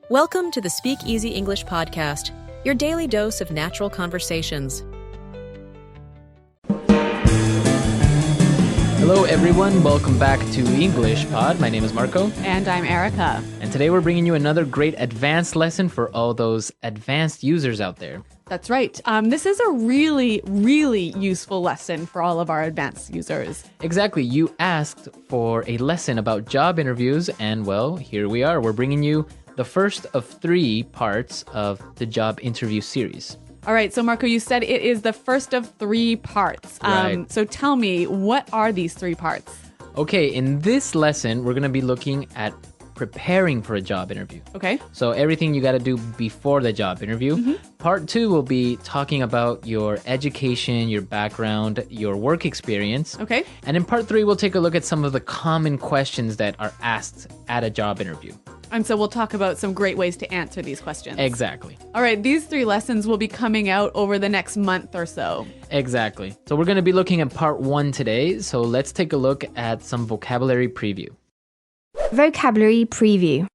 Welcome to the SpeakEasy English Podcast, your daily dose of natural conversations. Hello everyone, welcome back to English Pod. My name is Marco. And I'm Erica. And today we're bringing you another great advanced lesson for all those advanced users out there. That's right. This is a really useful lesson for all of our advanced users. Exactly. You asked for a lesson about job interviews, and well, here we are. We're bringing you the first of 3 parts of the job interview series. All right. So, Marco, you said it is the first of 3 parts. Right. So tell me, what are these 3 parts? Okay, in this lesson, we're going to be looking at preparing for a job interview. Okay. So everything you got to do before the job interview. Mm-hmm. Part 2 will be talking about your education, your background, your work experience. Okay. And in part 3, we'll take a look at some of the common questions that are asked at a job interview. And so we'll talk about some great ways to answer these questions. Exactly. All right. These 3 lessons will be coming out over the next month or so. Exactly. So we're going to be looking at part 1 today. So let's take a look at some vocabulary preview. Vocabulary preview.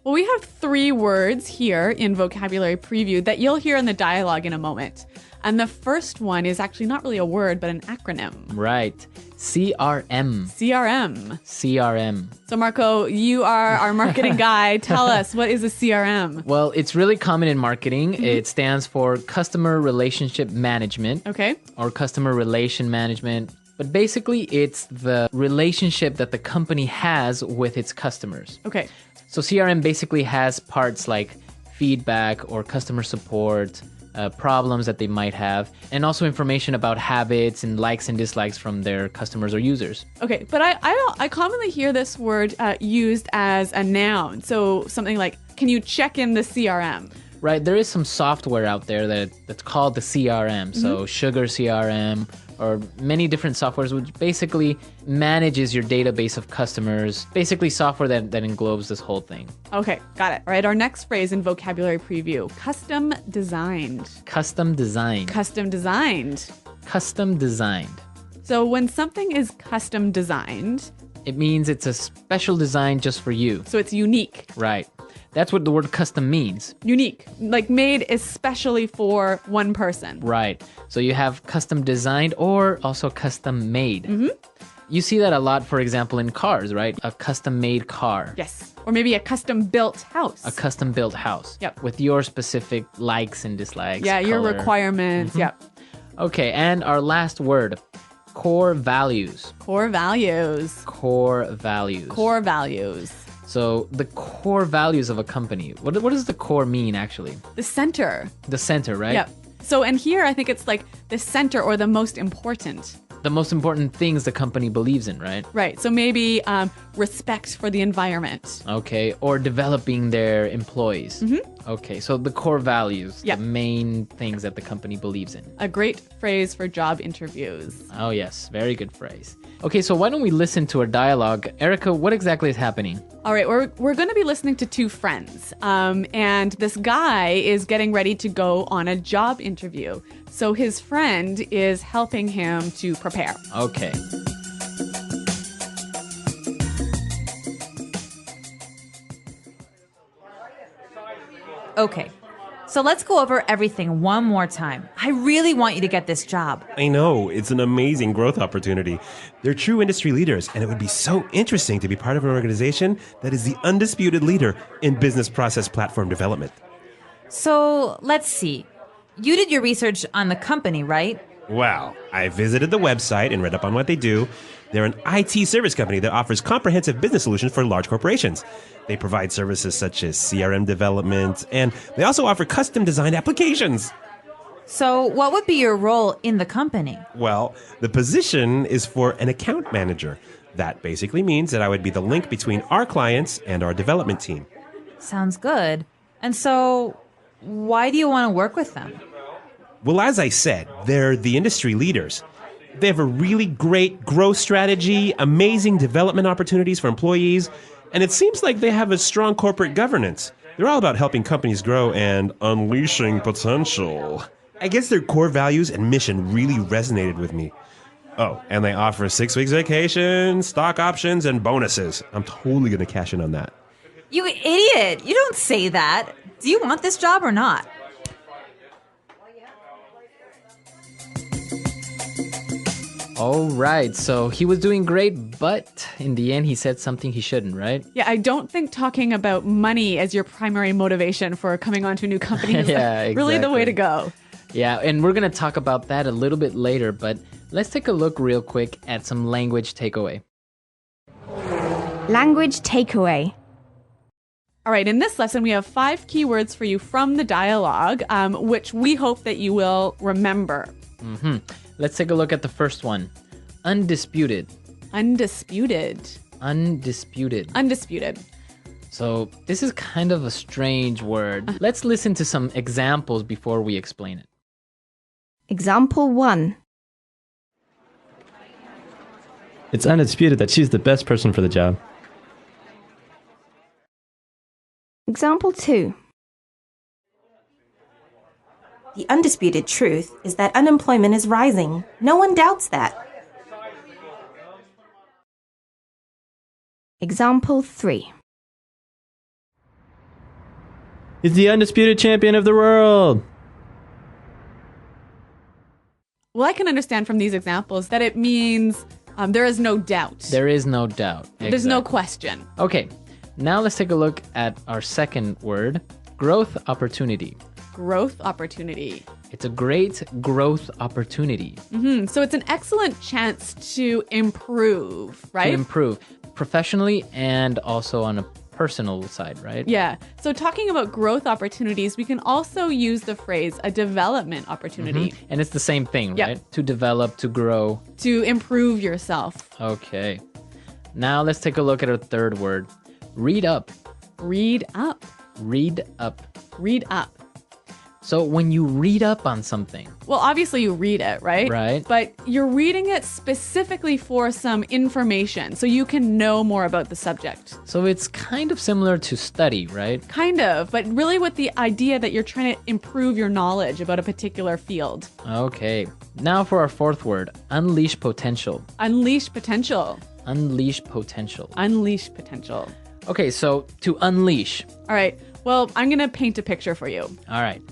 Well, we have 3 words here in vocabulary preview that you'll hear in the dialogue in a moment. And the first one is actually not really a word, but an acronym. Right. CRM. CRM. CRM. So, Marco, you are our marketing guy. Tell us, what is a CRM? Well, it's really common in marketing. Mm-hmm. It stands for Customer Relationship Management. Okay. Or Customer Relation Management. But basically, it's the relationship that the company has with its customers. Okay. So CRM basically has parts like feedback or customer support, problems that they might have, and also information about habits and likes and dislikes from their customers or users. Okay, but I commonly hear this word used as a noun. So something like, can you check in the CRM? Right, there is some software out there that's called the CRM. So Sugar CRM, or many different softwares, which basically manages your database of customers. Basically software that englobes this whole thing. Okay, got it. All right, our next phrase in vocabulary preview, custom designed. Custom designed. Custom designed. Custom designed. So when something is custom designed, it means it's a special design just for you. So it's unique. Right. That's what the word custom means. Unique, like made especially for one person. Right. So you have custom designed or also custom made. Mm-hmm. You see that a lot, for example, in cars, right? A custom made car. Yes. Or maybe a custom built house. A custom built house. Yep. With your specific likes and dislikes. Yeah, color. your requirements. Mm-hmm. Yep. Okay, and our last word, core values. Core values. Core values. Core values. So the core values of a company, what does the core mean actually? The center. The center, right? Yep. So, and here I think it's like the center or the most important. The most important things the company believes in, right? Right. So maybe respect for the environment. Okay. Or developing their employees. Mm-hmm. Okay. So the core values, yep. The main things that the company believes in. A great phrase for job interviews. Oh, yes. Very good phrase. Okay. So why don't we listen to our dialogue? Erica, what exactly is happening? All right. We're going to be listening to 2 friends. And this guy is getting ready to go on a job interview. So his friend is helping him to prepare. Okay. Okay, so let's go over everything one more time. I really want you to get this job. I know, it's an amazing growth opportunity. They're true industry leaders, and it would be so interesting to be part of an organization that is the undisputed leader in business process platform development. So let's see. You did your research on the company, right? Well, I visited the website and read up on what they do. They're an IT service company that offers comprehensive business solutions for large corporations. They provide services such as CRM development, and they also offer custom-designed applications. So what would be your role in the company? Well, the position is for an account manager. That basically means that I would be the link between our clients and our development team. Sounds good. And so why do you want to work with them? Well, as I said, they're the industry leaders. They have a really great growth strategy, amazing development opportunities for employees, and it seems like they have a strong corporate governance. They're all about helping companies grow and unleashing potential. I guess their core values and mission really resonated with me. Oh, and they offer 6 weeks vacation, stock options, and bonuses. I'm totally going to cash in on that. You idiot. You don't say that. Do you want this job or not? All right, so he was doing great, but in the end, he said something he shouldn't, right? Yeah, I don't think talking about money as your primary motivation for coming onto a new company is really the way to go. Yeah, and we're going to talk about that a little bit later, but let's take a look real quick at some language takeaway. Language takeaway. All right, in this lesson, we have 5 keywords for you from the dialogue, which we hope that you will remember. Mm-hmm. Let's take a look at the first one. Undisputed. Undisputed. Undisputed. Undisputed. So this is kind of a strange word. Let's listen to some examples before we explain it. Example 1. It's undisputed that she's the best person for the job. Example 2. The undisputed truth is that unemployment is rising. No one doubts that. Example 3. He's the undisputed champion of the world. Well, I can understand from these examples that it means there is no doubt. There is no doubt. There's no question. Okay, now let's take a look at our second word, growth opportunity. Growth opportunity. It's a great growth opportunity. So it's an excellent chance to improve, right? To improve professionally and also on a personal side, right? Yeah. So talking about growth opportunities, we can also use the phrase a development opportunity. And it's the same thing, Yep. right? To develop, to grow. To improve yourself. Okay. Now let's take a look at our third word, read up. Read up. Read up. Read up. So when you read up on something, Well, obviously you read it, right? Right. But you're reading it specifically for some information so you can know more about the subject. so it's kind of similar to study, right? Kind of, but really with the idea that you're trying to improve your knowledge about a particular field. Okay. Now for our fourth word, unleash potential. Unleash potential. Unleash potential. Unleash potential. Okay, so to unleash. All right. Well, I'm going to paint a picture for you. All right.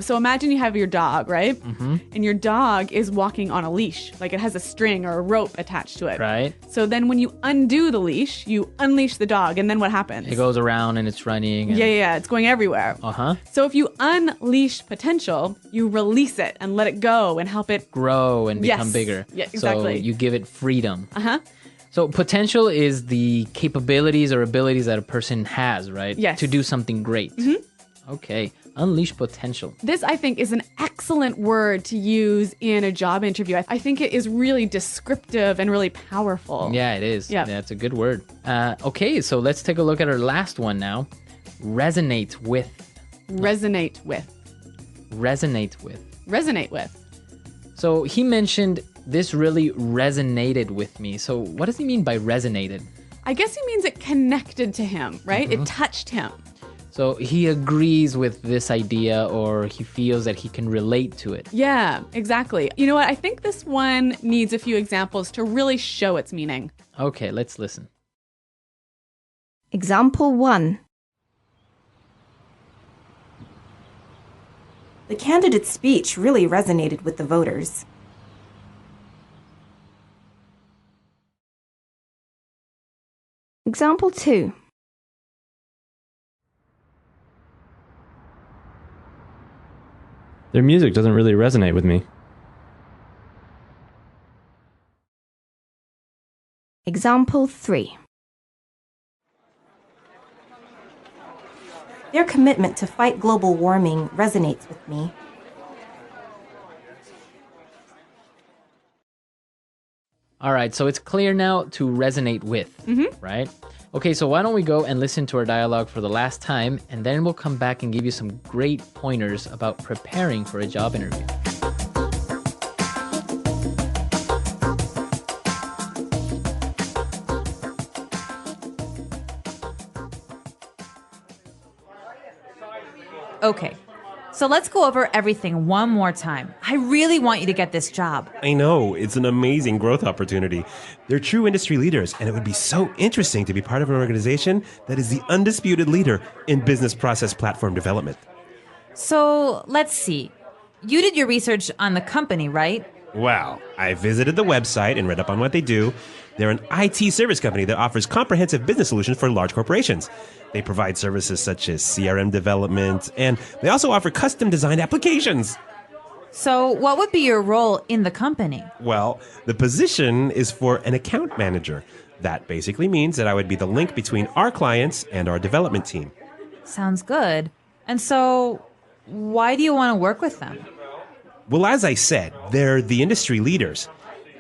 So imagine you have your dog, right? And your dog is walking on a leash, like it has a string or a rope attached to it. Right. So then when you undo the leash, you unleash the dog, and then what happens? It goes around and it's running. And... Yeah, it's going everywhere. Uh-huh. So if you unleash potential, you release it and let it go and help it. Grow and become Yes. bigger. Yeah, exactly. So you give it freedom. Uh-huh. So potential is the capabilities or abilities that a person has, right? Yes. To do something great. Okay. Unleash potential. This, I think, is an excellent word to use in a job interview. I think it is really descriptive and really powerful. Yeah, it is. Yeah. That's a good word. Okay, so let's take a look at our last one now. Resonate with. Resonate with. Resonate with. Resonate with. So he mentioned this really resonated with me. So what does he mean by resonated? I guess he means it connected to him, right? It touched him. So he agrees with this idea or he feels that he can relate to it. Yeah, exactly. You know what? I think this one needs a few examples to really show its meaning. Okay, let's listen. Example 1. The candidate's speech really resonated with the voters. Example 2. Their music doesn't really resonate with me. Example 3. Their commitment to fight global warming resonates with me. All right, so it's clear now to resonate with, right? Okay, so why don't we go and listen to our dialogue for the last time, and then we'll come back and give you some great pointers about preparing for a job interview. Okay. So let's go over everything one more time. I really want you to get this job. I know, it's an amazing growth opportunity. They're true industry leaders, and it would be so interesting to be part of an organization that is the undisputed leader in business process platform development. So let's see. You did your research on the company, right? Well, I visited the website and read up on what they do. They're an IT service company that offers comprehensive business solutions for large corporations. They provide services such as CRM development, and they also offer custom-designed applications. So what would be your role in the company? Well, the position is for an account manager. That basically means that I would be the link between our clients and our development team. Sounds good. And so why do you want to work with them? Well, as I said, they're the industry leaders.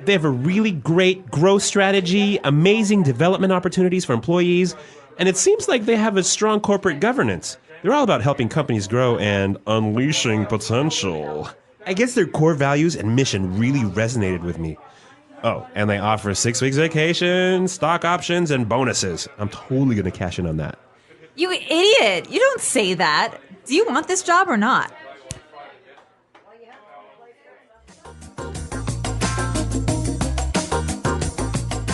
They have a really great growth strategy, amazing development opportunities for employees, and it seems like they have a strong corporate governance. They're all about helping companies grow and unleashing potential. I guess their core values and mission really resonated with me. Oh, and they offer 6 weeks vacation, stock options, and bonuses. I'm totally going to cash in on that. You idiot! You don't say that. Do you want this job or not?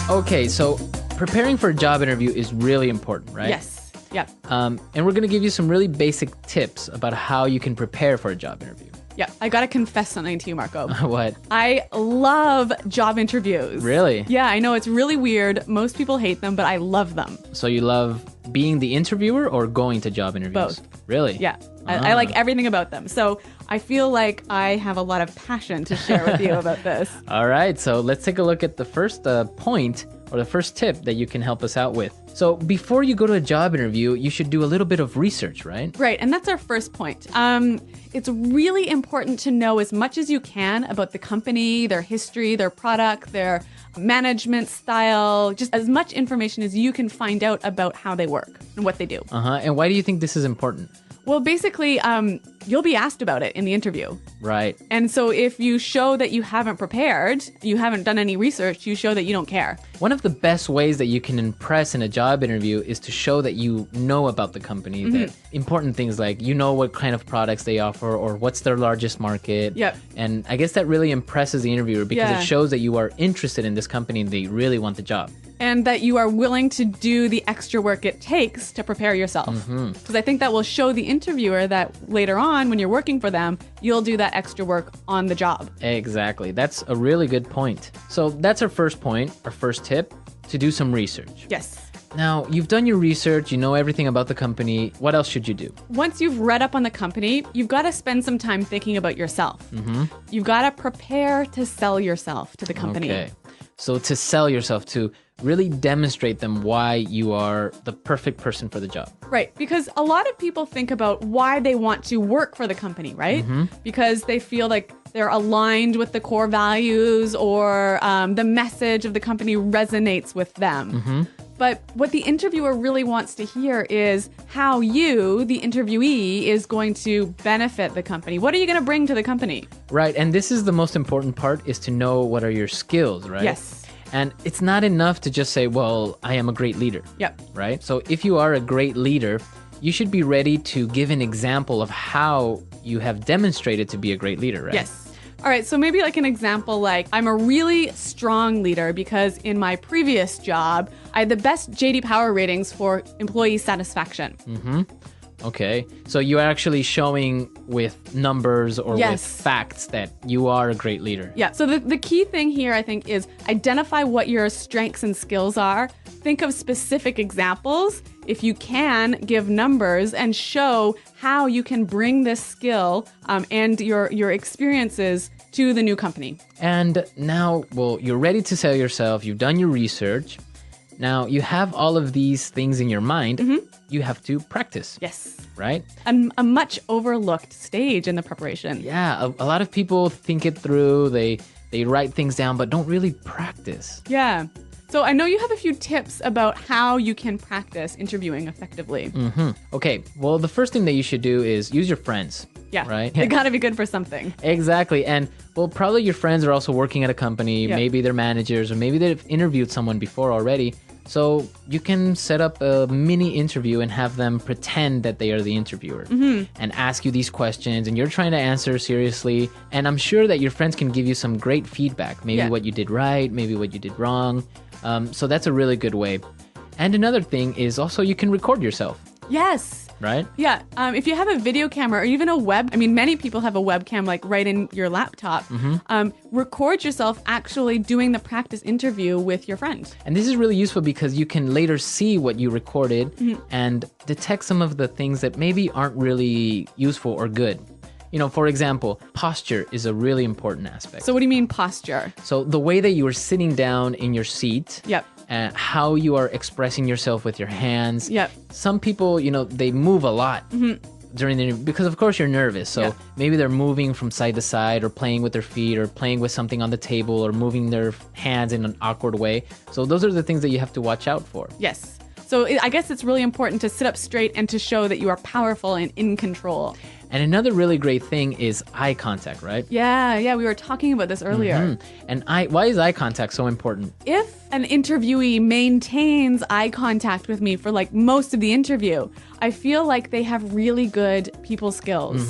Okay, so preparing for a job interview is really important, right? Yes. Yep. And we're going to give you some really basic tips about how you can prepare for a job interview. Yep. I got to confess something to you, Marco. What? I love job interviews. Really? Yeah, I know it's really weird. Most people hate them, but I love them. So you love being the interviewer or going to job interviews? Both. Really? Yeah. I like everything about them. So I feel like I have a lot of passion to share with you about this. All right, so let's take a look at the first point or the first tip that you can help us out with. So before you go to a job interview, you should do a little bit of research, right? Right, and that's our first point. It's really important to know as much as you can about the company, their history, their product, their management style, just as much information as you can find out about how they work and what they do. And why do you think this is important? Well, basically, you'll be asked about it in the interview. Right. And so if you show that you haven't prepared, you haven't done any research, you show that you don't care. One of the best ways that you can impress in a job interview is to show that you know about the company, that important things like you know what kind of products they offer or what's their largest market. Yep. And I guess that really impresses the interviewer because it shows that you are interested in this company and they really want the job. And that you are willing to do the extra work it takes to prepare yourself. Because I think that will show the interviewer that later on, when you're working for them, you'll do that extra work on the job. Exactly. That's a really good point. So that's our first point, our first tip, to do some research. Yes. Now, you've done your research, you know everything about the company. What else should you do? Once you've read up on the company, you've got to spend some time thinking about yourself. You've got to prepare to sell yourself to the company. Okay. So to sell yourself, to really demonstrate them why you are the perfect person for the job. Right, because a lot of people think about why they want to work for the company, right? Because they feel like they're aligned with the core values or the message of the company resonates with them. But what the interviewer really wants to hear is how you, the interviewee, is going to benefit the company. What are you going to bring to the company? Right, and this is the most important part, is to know what are your skills, right? Yes. And it's not enough to just say, well, I am a great leader. Yep. Right? So if you are a great leader, you should be ready to give an example of how you have demonstrated to be a great leader, right? Yes. All right, so maybe like an example, like I'm a really strong leader because in my previous job, I had the best JD Power ratings for employee satisfaction. Okay, so you're actually showing with numbers or with facts that you are a great leader. Yeah, so the key thing here, I think, is identify what your strengths and skills are. Think of specific examples. If you can, give numbers and show how you can bring this skill and your experiences to the new company. And now, well, you're ready to sell yourself. You've done your research. Now, you have all of these things in your mind. You have to practice. Yes. Right? A much overlooked stage in the preparation. Yeah, a lot of people think it through. They write things down, but don't really practice. Yeah. So I know you have a few tips about how you can practice interviewing effectively. Okay, well, the first thing that you should do is use your friends. Yeah. Right? They gotta be good for something. Exactly. And, well, probably your friends are also working at a company. Yep. Maybe they're managers or maybe they've interviewed someone before already. So you can set up a mini interview and have them pretend that they are the interviewer and ask you these questions, and you're trying to answer seriously. And I'm sure that your friends can give you some great feedback, maybe what you did right, maybe what you did wrong. So that's a really good way. And another thing is also you can record yourself. Yes. Right? Yeah. If you have a video camera or even many people have a webcam like right in your laptop. Record yourself actually doing the practice interview with your friend. And this is really useful because you can later see what you recorded and detect some of the things that maybe aren't really useful or good. You know, for example, posture is a really important aspect. So what do you mean posture? So the way that you are sitting down in your seat. Yep. How you are expressing yourself with your hands. Yep. Some people, they move a lot during the interview because, of course, you're nervous. So maybe they're moving from side to side or playing with their feet or playing with something on the table or moving their hands in an awkward way. So those are the things that you have to watch out for. Yes. So I guess it's really important to sit up straight and to show that you are powerful and in control. And another really great thing is eye contact, right? Yeah, we were talking about this earlier. And why is eye contact so important? If an interviewee maintains eye contact with me for like most of the interview, I feel like they have really good people skills.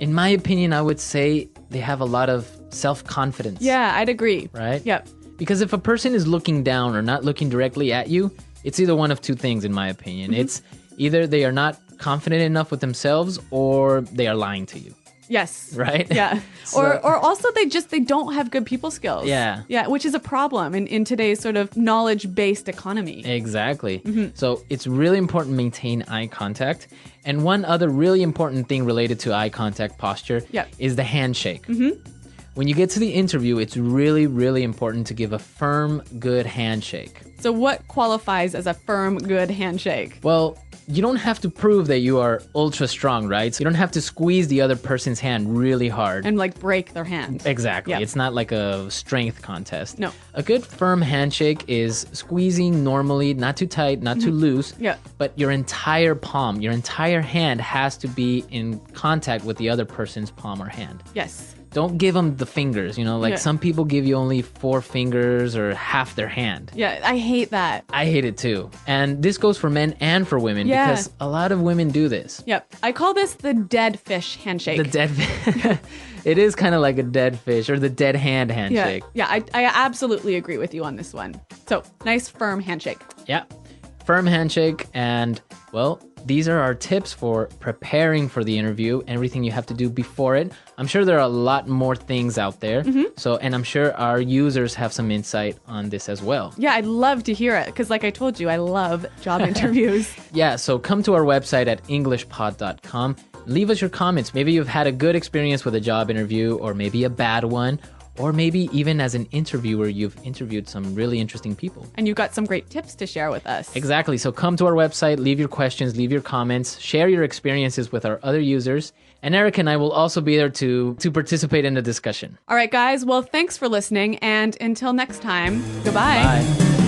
In my opinion, I would say they have a lot of self-confidence. Yeah, I'd agree. Right? Yep. Because if a person is looking down or not looking directly at you, it's either one of two things, in my opinion. It's either they are not confident enough with themselves or they are lying to you. Yes. Right? Yeah. Or also they don't have good people skills. Yeah. Yeah, which is a problem in today's sort of knowledge-based economy. Exactly. So it's really important to maintain eye contact. And one other really important thing related to eye contact posture is the handshake. When you get to the interview, it's really, really important to give a firm, good handshake. So what qualifies as a firm, good handshake? Well, you don't have to prove that you are ultra strong, right? So you don't have to squeeze the other person's hand really hard. And like break their hand. Exactly. Yeah. It's not like a strength contest. No. A good firm handshake is squeezing normally, not too tight, not too loose. Yeah. But your entire palm, your entire hand has to be in contact with the other person's palm or hand. Yes. Don't give them the fingers, some people give you only 4 fingers or half their hand. Yeah, I hate that. I hate it too. And this goes for men and for women because a lot of women do this. Yep. I call this the dead fish handshake. The dead fish. It is kind of like a dead fish or the dead hand handshake. Yeah, I absolutely agree with you on this one. So, nice firm handshake. Yeah. Firm handshake. And, well, these are our tips for preparing for the interview, everything you have to do before it. I'm sure there are a lot more things out there. And I'm sure our users have some insight on this as well. Yeah, I'd love to hear it because like I told you, I love job interviews. Yeah, so come to our website at englishpod.com. Leave us your comments. Maybe you've had a good experience with a job interview or maybe a bad one. Or maybe even as an interviewer, you've interviewed some really interesting people. And you've got some great tips to share with us. Exactly. So come to our website, leave your questions, leave your comments, share your experiences with our other users. And Eric and I will also be there to participate in the discussion. All right, guys. Well, thanks for listening. And until next time, goodbye. Bye.